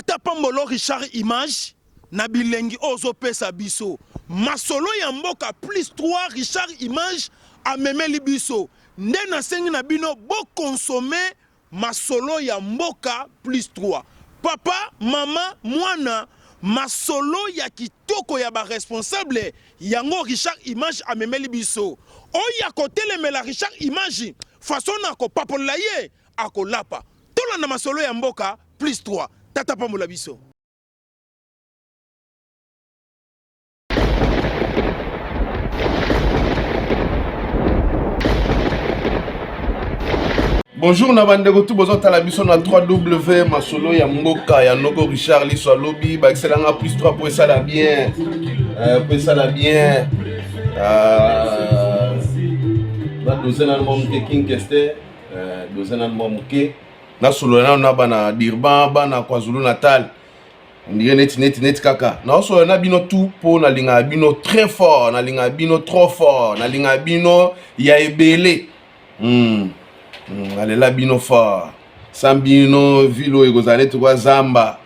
Tata Pambolo Richard Image na bilengi ozo pesa biso masolo ya mboka plus 3 Richard Image amemeli biso nde na sengi na bino bo consommer masolo ya mboka plus 3 papa mama mwana masolo ya kitoko ya ba responsable yango Richard Image amemeli biso oya kotelemela Richard Image façon na ko papola ye akolapa tolanda masolo ya mboka plus 3 Tata Pambola biso. Bonjour na bande ko tout bozo tala biso na 3W masolo ya mboka ya Noko Richard liso lobby ba excellent plus 3 pour ça la bien ba dozena mom King Kester dozena mom ke na solo na bana Dirban bana KwaZulu Natal ndire net kaka na solo na bino tout pour na linga bino très fort na linga bino trop fort na linga bino ya ebele allez la bino fort Sambino Vilo et Gozane Toua Zamba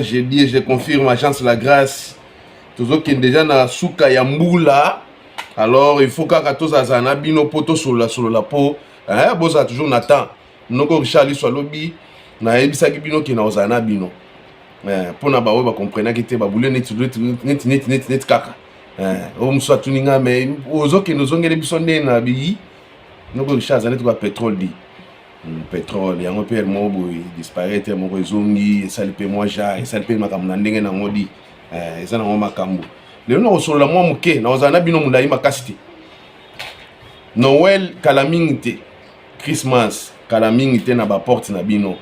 j'ai dit je confirme agence la grâce toujours qui déjà na souka ya mbula alors il faut qu'à tous azana bino poto sur la peau boza toujours n'attend Noko Richard li soit lobby na ebisaki bino ki na ozana bino pona ba we ba comprendre ki te ba boule net kaka o mso tuninga mais ozoki nozongele biso nde na bi Noko Richard azana to pétrole di pétrole yango pe mo boy disparaître mo rezongi salipe moi ja salipe makambo na ndenge na ngodi ezana ngo makambo lelo na osolola mwa muke na ozana bino mundai makasiti Noël kalamingite Christmas kalamingite na ba porte na bino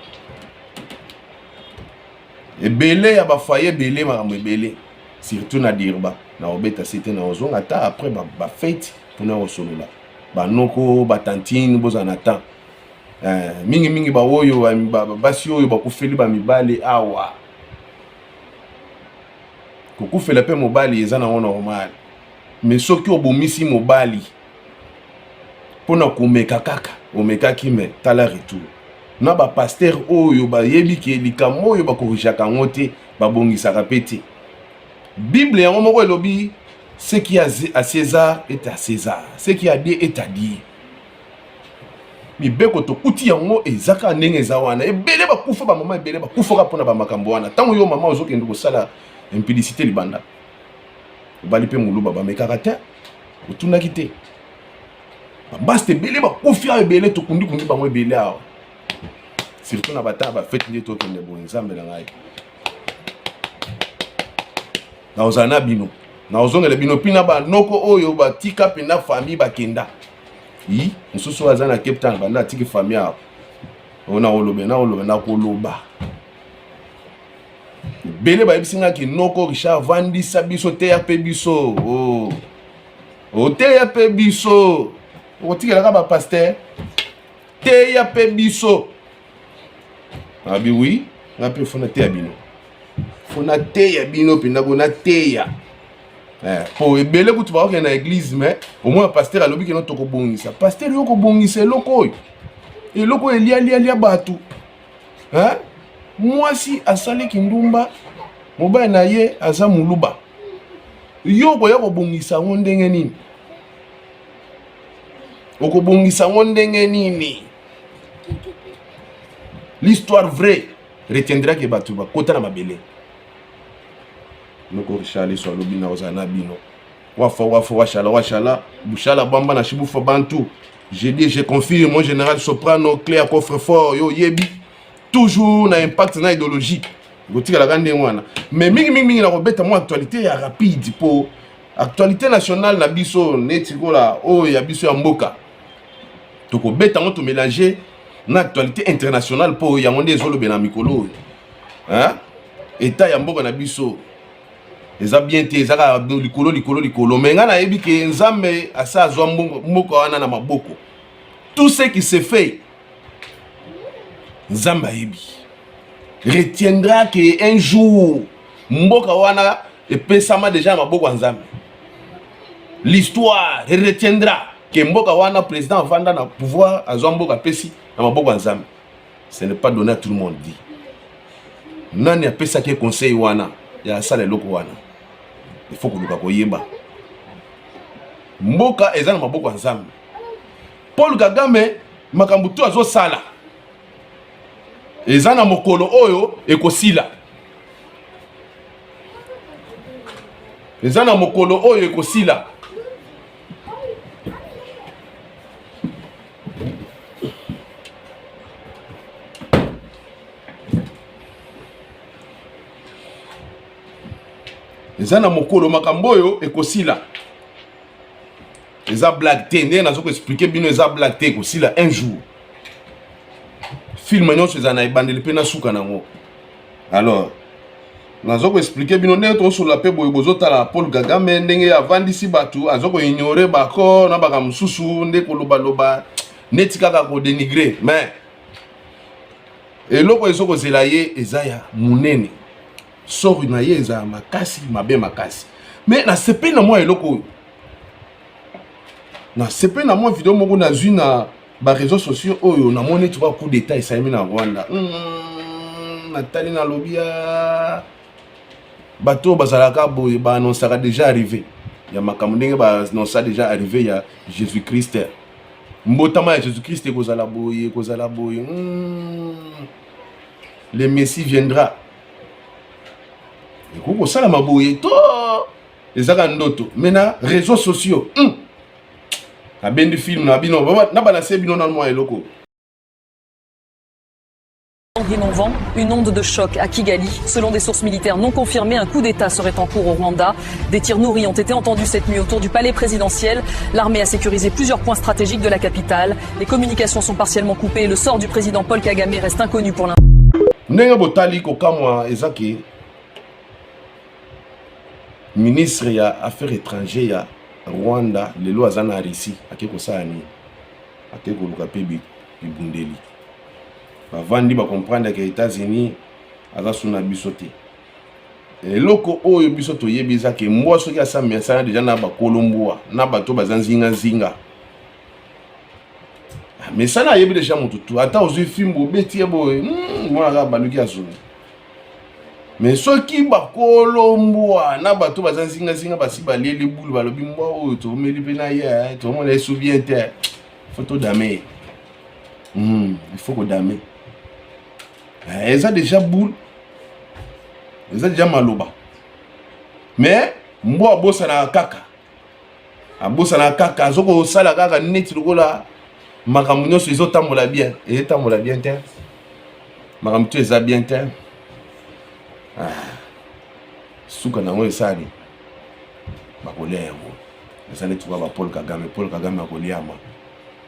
ebele ya ba foyer belé makambo ebele surtout na Dirba na obeta cité na ozonga ta après ba fête pour na osolola ba noko ba tantine bozana ta mingi ba oyo basi oyo ba kufeli ba mibale awa kokufela pe mobali ezana ngo normal mais soki obomisi mobali pona komeka kaka omeka kime tala retour na ba pasteur oyo ba yebi ke likamo oyo ba korishaka ngote ba bongisaka pete Bible yango moko elobi ce qui a à César est à César ce qui a Dieu est à Dieu mibeko to kuti yango ezaka ndenge ezawana ebele ba kufa ba mama ebele ba kufa pona ba makambo wana tango yo mama ozokende ko sala impudicité libanda bali pe muluba ba mekaka te otuna kite baste belé ba kofia ebele to kundi bango ebele awa surtout na bata ba fête ndeto kende bo nzambe na ngai na ozana bino na ozongela bino pina ba noko oyo ba tika pina famille ba kenda yi mususu azana Cape Town banda tiki famille awa ona olobe na koloba bele ba ebisinga ki Noko Richard vandi sabiso te ya pe biso o te ya pe biso o tikela ka ba pasteur te ya pe biso abi oui na pe fona te ya bino fona te ya bino pinda ko na te ya po ebele kutu ba okena église mais au moins pasteur alobi ke no toko bongisa pasteur yo ko bongisa loko e loko elia batu mwasi asali kindumba mobile na ye aza muluba yo boya ko bongisa ngo ndenge nini okobongisa ngo ndenge nini l'histoire vraie retiendra que batu ba kota na mabele Noko Richard so lobi na ozana bino wafa washala bushala bamba na shibufa bantu j'ai dit je confirme mon général soprano clair coffre-fort yo yebi toujours na impact na idéologie gotika la grande wana mais mingi na robeta mo actualité ya rapide pour actualité nationale na biso neti kola o ya biso ya mboka to ko beta mo to mélanger na actualité internationale pour ya monde ezolo bena mikolo état ya mboka na biso eza bien te ezaka likolo menga na yebi ke nzambe asa azwa mboka wana na maboko tout ce qui se fait Nzamba yebi retiendra que un jour mboka wana epesama déjà maboko ya Nzambe l'histoire retiendra que mboka wana président vanda na pouvoir azwa mboka pesi na maboko ya Nzambe ce n'est pas donné à tout le monde dit nani apesaki conseil wana ya sala eloko wana. Il faut koluka koyeba mboka eza na maboko ya Nzambe. Paul Kagame makambo to azosala eza na mokolo oyo ekosila, eza na mokolo oyo ekosila. Eza na mokolo makambo oyo ekosila. Eza blague te, ndenge nazo ko expliquer bino eza blague te ekosila un jour. Film nyonso eza na ebandeli pe na suka nango. Alors nazo ko expliquer bino ndenge tosola pe boye bozotala Paul Kagame ndenge avandisi batu azo ko ignorer bako na baka mususu nde ko loba neti kaka ko dénigrer, mais eloko ezoko zela ye eza ya munene. Sori na ye eza makasi mabe makasi. Mais na sepe na moi eloko oyo. Na sepe na moi vidéo moko na zui na ba réseaux sociaux oyo na moni tu vois coup d'état esalemi na Rwanda. Natali na lobia bato bazalaka boye ba annoncera déjà arrivé. Ya makambo ndenge ba annoncer déjà arrivé ya Jésus-Christ. Mbotama ya Jésus-Christ ekozala boye, kozala boye. Le Messie viendra. Koko sala maboye to ezaka ndoto mena réseaux sociaux na bendi film na bino na balancer bino na moi eloko. Vent, une onde de choc à Kigali. Selon des sources militaires non confirmées, un coup d'État serait en cours au Rwanda. Des tirs nourris ont été entendus cette nuit autour du palais présidentiel. L'armée a sécurisé plusieurs points stratégiques de la capitale. Les communications sont partiellement coupées et le sort du président Paul Kagame reste inconnu pour l'instant. Ndenge botali ko kamwa ezaki ministre ya affaires étrangères ya Rwanda lelo azana Russie akeko sani akeko luka pe bibundeli bavandi ba comprendre que États-Unis aza suna biso te eloko oyo biso toyebi ezaki mbwa soki asami asana déjà na ba kolomboa na bato bazanzinga zinga mais ça na yebi déjà mututu ata ozui fimbo beti ebo mwana baluki azuni. Mais soki bakolomboa na bato bazanzinga zinga basi baleli bulu balobi mbwa oyo tomeli pe na ye to mona souvient te photo d'ame il faut que dame eza déjà boule eza déjà maloba mais mbwa abosana kaka azoko sala kaka neti lokola makambo nyonso ezotambola bien etambola bien te makambo to eza bien te suka nango esali bakolia yango ezali tuka ba Paul Kagame akoliama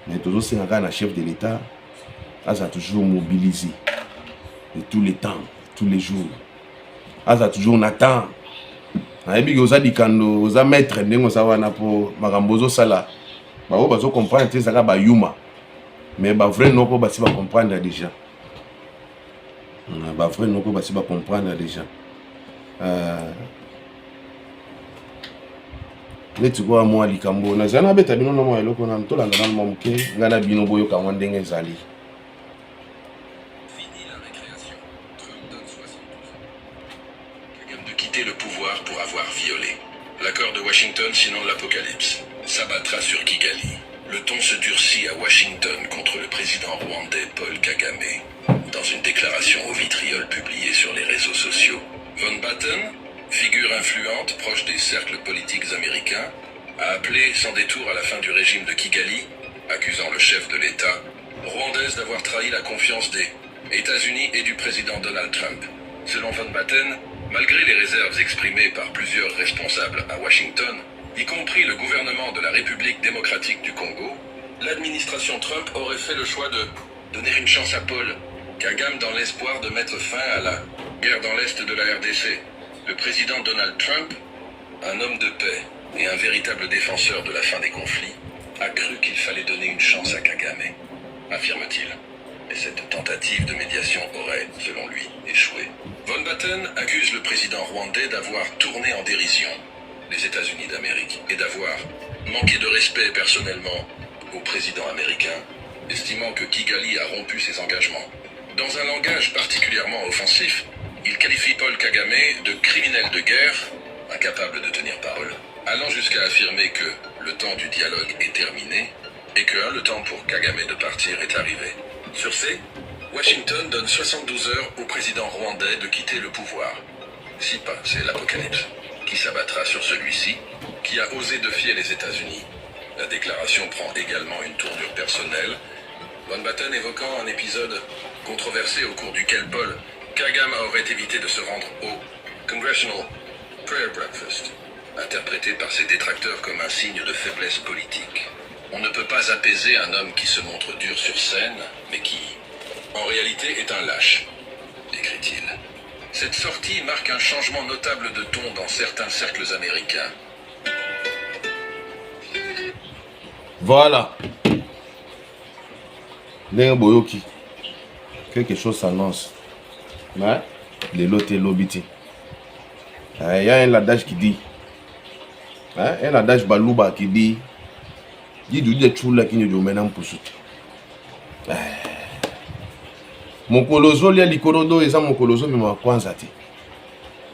mais tozosenga kaka na chef de l'État aza toujours mobilisé de tous les temps tous les jours aza toujours na temps nayebi ke oza dikando oza maître ndenge oza wana po makambo ozosala bao bazo comprendre te ezaka bayuma mais bavrai noko basi ba comprendre déjà bavrai noko basi ba comprendre déjà neti kwa mwa likambo nazala nabeta bino na mwa eloko na tolanda na mwa moke nga na bino boyoka mwa ndenge ezali. De quitter le pouvoir pour avoir violé l'accord de Washington, sinon l'apocalypse s'abattra sur Kigali. Le ton se durcit à Washington contre le président rwandais Paul Kagame. Dans une déclaration au vitriol publiée sur les réseaux sociaux, Von Batten, figure influente proche des cercles politiques américains, a appelé sans détour à la fin du régime de Kigali, accusant le chef de l'État rwandaise d'avoir trahi la confiance des États-Unis et du président Donald Trump. Selon Von Batten, malgré les réserves exprimées par plusieurs responsables à Washington, y compris le gouvernement de la République démocratique du Congo, l'administration Trump aurait fait le choix de donner une chance à Paul Kagame dans l'espoir de mettre fin à la guerre dans l'Est de la RDC. Le président Donald Trump, un homme de paix et un véritable défenseur de la fin des conflits, a cru qu'il fallait donner une chance à Kagame, affirme-t-il. Et cette tentative de médiation aurait, selon lui, échoué. Von Batten accuse le président rwandais d'avoir tourné en dérision les États-Unis d'Amérique et d'avoir manqué de respect personnellement au président américain, estimant que Kigali a rompu ses engagements. Dans un langage particulièrement offensif, Il qualifie Paul Kagame de criminel de guerre, incapable de tenir parole, allant jusqu'à affirmer que le temps du dialogue est terminé et que le temps pour Kagame de partir est arrivé. Sur ce, Washington donne 72 heures au président rwandais de quitter le pouvoir. Si pas, c'est l'apocalypse, qui s'abattra sur celui-ci, qui a osé défier les États-Unis. La déclaration prend également une tournure personnelle, Von Batten évoquant un épisode controversé au cours duquel Paul Kagame aurait évité de se rendre au Congressional Prayer Breakfast, interprété par ses détracteurs comme un signe de faiblesse politique. On ne peut pas apaiser un homme qui se montre dur sur scène, mais qui, en réalité, est un lâche, écrit-il. Cette sortie marque un changement notable de ton dans certains cercles américains. Voilà. Ndenge boyoki. Quelque chose s'annonce. Ouais. Les lots et l'obiti. Il y a un adage qui dit. Un adage balouba qui dit. Dit de chula qui ne dit maintenant pour tout. Mon coloso lia likorodo eza mon coloso mais ma kwanza te.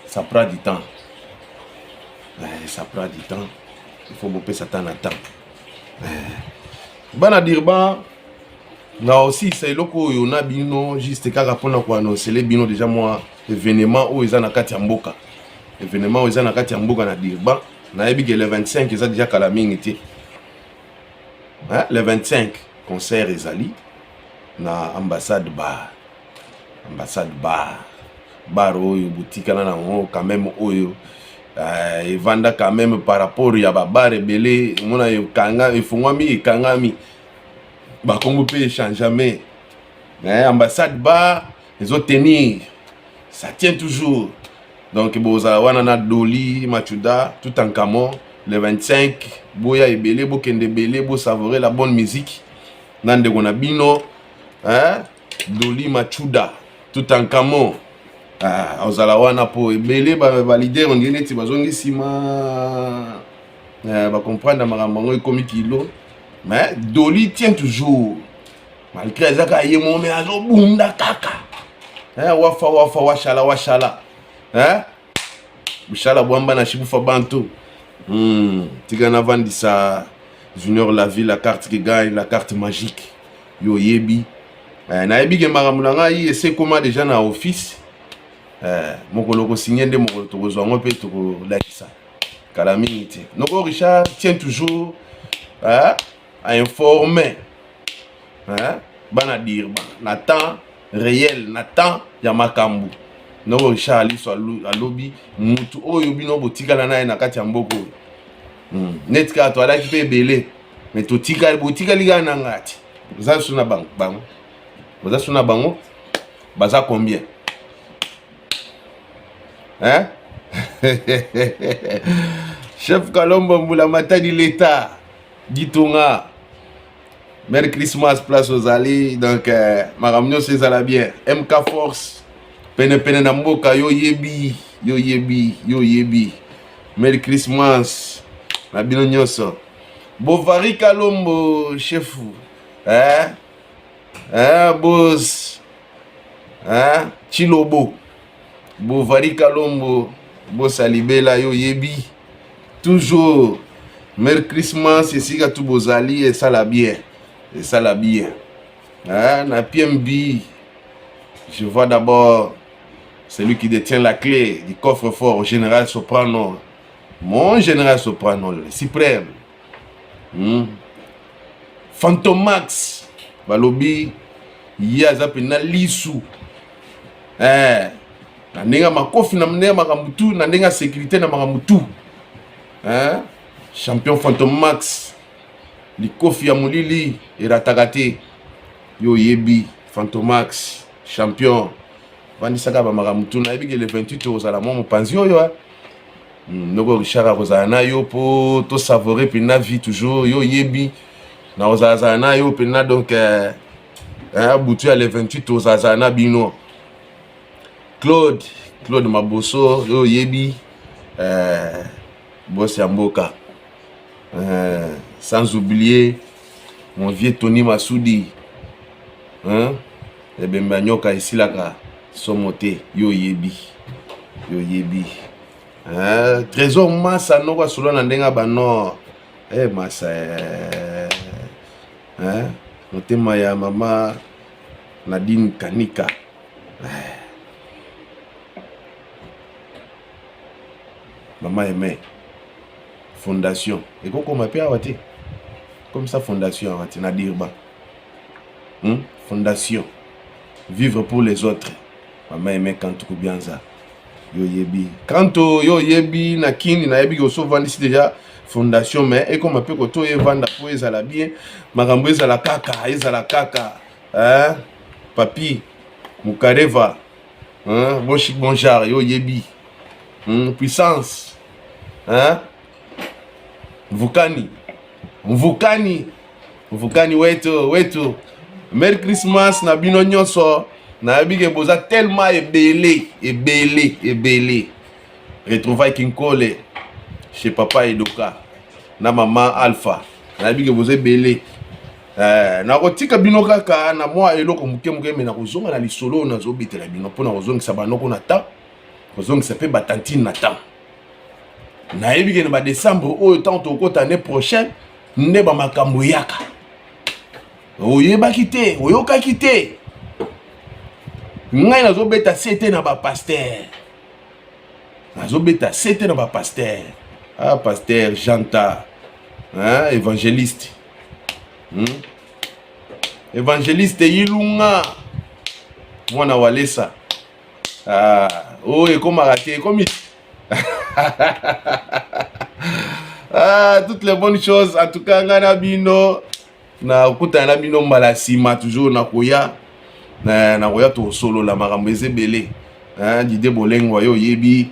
Ça prend du temps. Ça prend du temps. Il faut bopper ça temps à temps. Bana dirba na aussi c'est loko yo na bino juste kaka pona ko annoncer les bino déjà moi événement où eza na kati ya mboka. Événement où eza na kati ya mboka na dirba na yebi que le 25 eza déjà kala mingi te. Le 25 concert ezali na ambassade bar oyo boutique na nango quand même oyo et vanda quand même par rapport ya ba bar ebele mona yo kanga efungwami ekangami ba kongo pe échange jamais ambassade bar ezo tenir ça tient toujours donc boza wana na Doli Machuda tout en Camon le 25 boya ebele bokende belé bo savourer la bonne musique nande kona bino Doli Machuda tout en Camon ozala wana po ebele ba leader on dirait ti bazongi sima ba comprendre makambo ngo ekomi kilo mais Doli tient toujours malgré zaka yemo mais azo bunda kaka wafa washala bishala bwamba na shibufa bantu tigana vandisa Junior la ville la carte qui gagne la carte magique yo yebi na yebi ke makambo na ngai ese koma déjà na office mokolo ko signer nde mokolo to kozwa ngo pe to ko lakisa kala mingi te noko Richard tient toujours à informer bana dire na temps réel na temps ya makambo noko Richard ali so alobi mutu oyo bino botikala na na kati ya mboko net ka to alaki pe belé mais to tikali botikali ga na ngati za suna bango baza suna bango baza combien Chef Kalombo Mbula Matadi l'État Gitonga Merry Christmas place aux alliés donc maramnyo c'est ça la bien MK Force pene na mboka yo yebi Merry Christmas na bino nyoso Bovari Kalombo chef boss Chilobo Bovari Kalombo boss Alibela yo yebi toujours Merry Christmas et si tout bozali et ça la bien na PMB je vois d'abord celui qui détient la clé du coffre-fort, général Soprano, mon général Soprano, le suprême. Fantomax, balobi, yazapi na lisu. Na nenga makofi na mnenga makamutu, na nenga sécurité na makamutu. Champion Fantomax, likofi ya mulili, iratakate, yo yebi, Fantomax, champion. Vandisaka ba makamutu na yebi le 28 ozala mo mopanzi oyo noko Richard kozala na yo po to savourer pe na vie toujours yo yebi na ozala na yo pe na donc butu ya le 28 ozala na bino Claude Maboso yo yebi boss ya mboka sans oublier mon vieux Tony Masudi Ebemba nyoka isilaka somote yo yebi trésor massa no kwa solo na ndenga bano massa motema ya mama Nadine Kanika Maman aimée fondation et qu'on m'appelle awati comme ça fondation awati na dirba fondation vivre pour les autres Maman aimée quand tout bien ça yo yebi quand yo yebi na kini na yebi ko so vendre ici déjà fondation mais et qu'on m'appelle ko to e vendre pour ezala bien makambo ezala kaka papi mukareva bon chic bon jar yo yebi puissance mvukani wetu Merry Christmas na bino nyonso na bige boza tellement ebele retrouvaille Kinkole chez papa Edoka na maman Alpha na bige boza ebele na kotika bino kaka na mwa eloko muke me na kozonga na lisolo na zobetela bino pona kozongisa banoko na ta kozongisa pe batantine na ta na yebi ke na décembre oyo tant okota année prochaine nde ba makambo yaka oyebaki te oyokaki te ngai nazobeta sete na ba pasteur pasteur Janta évangéliste évangéliste Yilunga mwana walesa ekomaka te ekomi toutes les bonnes choses en tout cas ngana bino na kutana na bino mbala sima toujours na koya to solo la makambo ezebele Didé Bolengwa yo yebi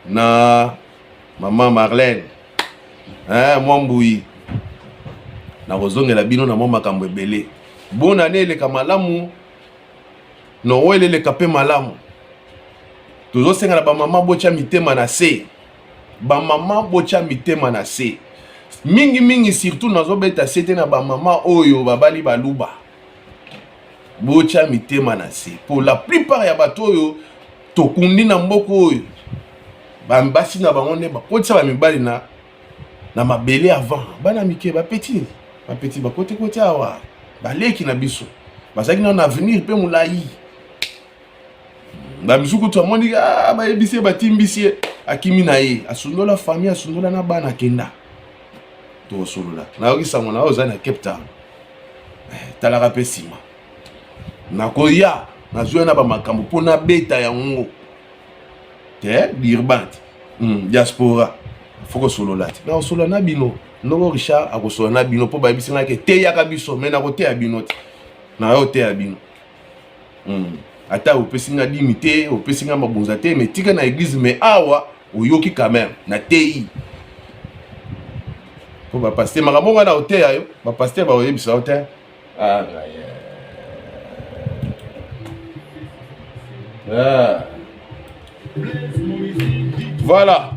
na maman Marlène mwambui na kozongela bino na makambo ebele bona neleka malamu no weleleka pe malamu tozosenga na ba mama bocha mitema na se mingi surtout nazobeta sete na ba mama oyo babali baluba bocha mitema na se pour la plupart ya bato oyo tokundi na mboko oyo bambasi na bango ne bakotisa ba mibali na mabele avant bana mike ba petit ba côté awa baleki na biso bazaki na avenir pe mulai ba misuku to amoni ba yebisi batimbisi akimi na ye asundola famille asundola na bana kenda to solola na okisa mona oza na Cape Town talaka pe sima na koya na zuwa na ba makambo pona beta ya ngo te dirbant diaspora foko solola na solola na bino Noko Richard akosola na bino po ba yebisi na ke te yaka biso me na kote ya bino te na yo te ya bino ata opesinga limité opesinga mabonza te mais tika na église mais awa oyoki quand même na tei ko ba pasteur makambo na hotel ayo ba pasteur ba oyebisa hotel voilà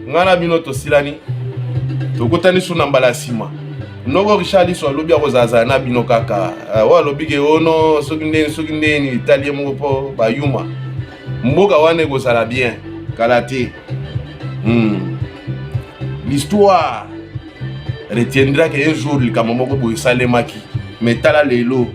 ngana bino to silani tokotani suna mbala sima Noko Richard so lobi akozaza na bino kaka wa lobi ke ono soki ndeni italien moko po ba yuma mboka wane ko sala bien kalate l'histoire retiendra que un jour likambo moko boy salemaki mais tala lelo